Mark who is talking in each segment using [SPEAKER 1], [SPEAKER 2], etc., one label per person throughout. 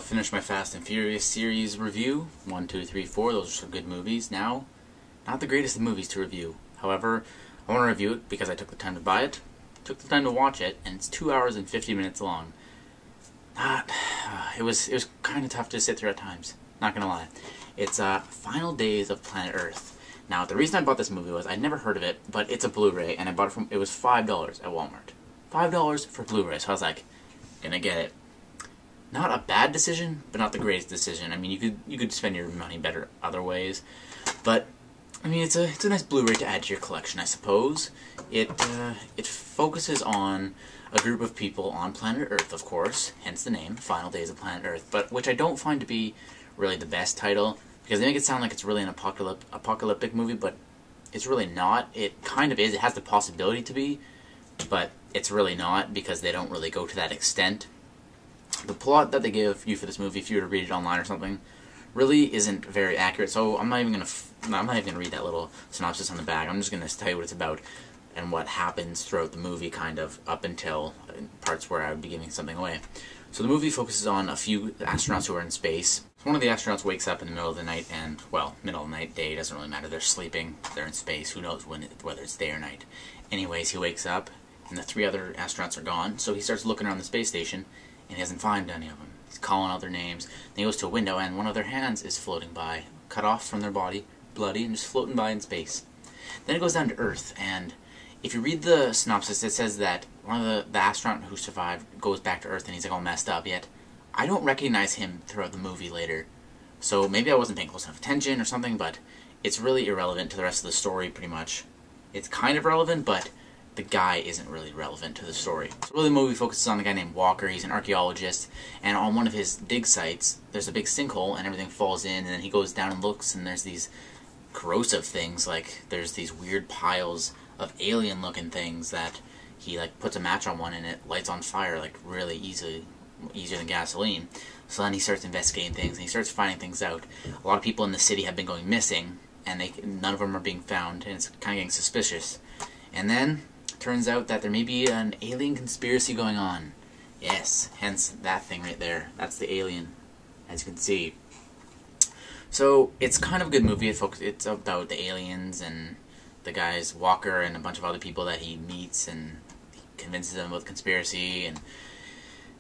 [SPEAKER 1] finished my Fast and Furious series review. 1, 2, 3, 4. Those are some good movies. Now, not the greatest of movies to review. However, I want to review it because I took the time to buy it, took the time to watch it, and it's 2 hours and 50 minutes long. It was kind of tough to sit through at times. Not gonna lie. It's Final Days of Planet Earth. Now, the reason I bought this movie was I'd never heard of it, but it's a Blu-ray, and I bought it from. It was $5 at Walmart. $5 for Blu-ray. So I was like, gonna get it. Not a bad decision, but not the greatest decision. I mean, you could spend your money better other ways, but I mean, it's a nice Blu-ray to add to your collection, I suppose. It focuses on a group of people on planet Earth, of course, hence the name, Final Days of Planet Earth, but which I don't find to be really the best title, because they make it sound like it's really an apocalyptic movie, but it's really not. It kind of is. It has the possibility to be, but it's really not, because they don't really go to that extent. The plot that they give you for this movie, if you were to read it online or something, really isn't very accurate, so I'm not even gonna read that little synopsis on the back. I'm just gonna tell you what it's about and what happens throughout the movie, kind of, up until parts where I would be giving something away. So the movie focuses on a few astronauts who are in space. One of the astronauts wakes up in the middle of the night, and, well, middle of the night, day, doesn't really matter. They're sleeping, they're in space, who knows whether it's day or night. Anyways, he wakes up, and the 3 other astronauts are gone, so he starts looking around the space station, and he doesn't find any of them. He's calling out their names, then he goes to a window, and one of their hands is floating by, cut off from their body, bloody, and just floating by in space. Then it goes down to Earth, and if you read the synopsis, it says that one of the astronaut who survived goes back to Earth, and he's like all messed up, yet I don't recognize him throughout the movie later. So maybe I wasn't paying close enough attention or something, but it's really irrelevant to the rest of the story, pretty much. It's kind of relevant, but the guy isn't really relevant to the story. So really the movie focuses on a guy named Walker. He's an archaeologist, and on one of his dig sites, there's a big sinkhole, and everything falls in, and then he goes down and looks, and there's these corrosive things, like there's these weird piles of alien-looking things that he puts a match on one, and it lights on fire really easier than gasoline. So then he starts investigating things, and he starts finding things out. A lot of people in the city have been going missing, and none of them are being found, and it's kind of getting suspicious. And then turns out that there may be an alien conspiracy going on. Yes, hence that thing right there. That's the alien, as you can see. So it's kind of a good movie. It's about the aliens and the guys Walker and a bunch of other people that he meets, and he convinces them about the conspiracy, and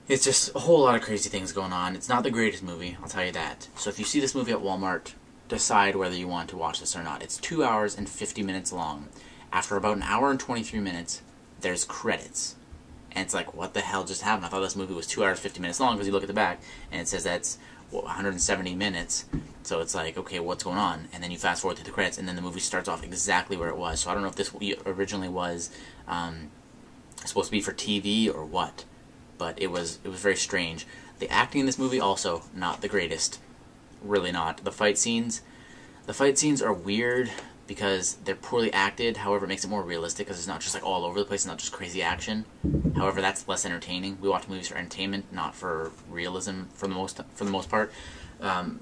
[SPEAKER 1] it's just a whole lot of crazy things going on. It's not the greatest movie, I'll tell you that. So if you see this movie at Walmart, decide whether you want to watch this or not. It's 2 hours and 50 minutes long. After about an hour and 23 minutes, there's credits. And it's like, what the hell just happened? I thought this movie was 2 hours 50 minutes long, because you look at the back, and it says that's 170 minutes. So it's like, okay, what's going on? And then you fast forward to the credits, and then the movie starts off exactly where it was. So I don't know if this originally was supposed to be for TV or what, but it was very strange. The acting in this movie also not the greatest, really not. The fight scenes are weird because they're poorly acted. However, it makes it more realistic because it's not just all over the place. It's not just crazy action. However, that's less entertaining. We watch movies for entertainment, not for realism for the most part.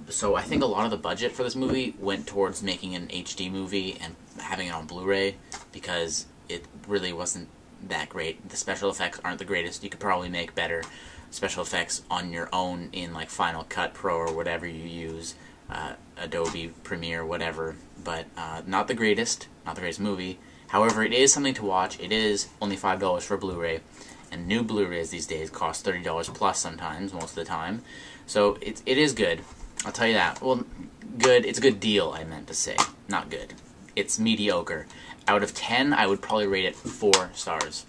[SPEAKER 1] So I think a lot of the budget for this movie went towards making an HD movie and having it on Blu-ray, because it really wasn't that great. The special effects aren't the greatest. You could probably make better special effects on your own in Final Cut Pro or whatever you use, Adobe Premiere, whatever, but not the greatest movie. However, it is something to watch. It is only $5 for Blu-ray, and new Blu-rays these days cost $30 plus sometimes, most of the time. So it is good, I'll tell you that. Well, good, it's a good deal, I meant to say, not good. It's mediocre. Out of 10, I would probably rate it 4 stars.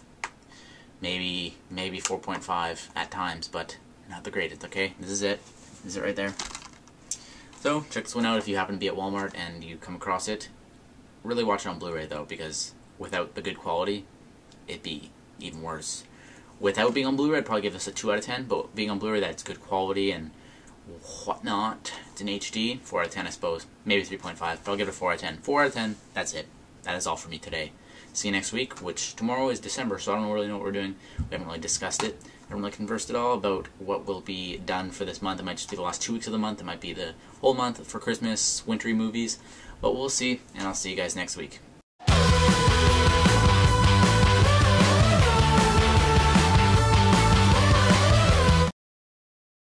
[SPEAKER 1] Maybe 4.5 at times, but not the greatest, okay? This is it. This is it right there. So, check this one out if you happen to be at Walmart and you come across it. Really watch it on Blu-ray, though, because without the good quality, it'd be even worse. Without being on Blu-ray, I'd probably give this a 2 out of 10, but being on Blu-ray, that's good quality and whatnot. It's in HD, 4 out of 10, I suppose. Maybe 3.5, but I'll give it a 4 out of 10. 4 out of 10, that's it. That is all for me today. See you next week, which tomorrow is December, so I don't really know what we're doing. We haven't really discussed it. I haven't really conversed at all about what will be done for this month. It might just be the last 2 weeks of the month. It might be the whole month for Christmas, wintry movies. But we'll see, and I'll see you guys next week.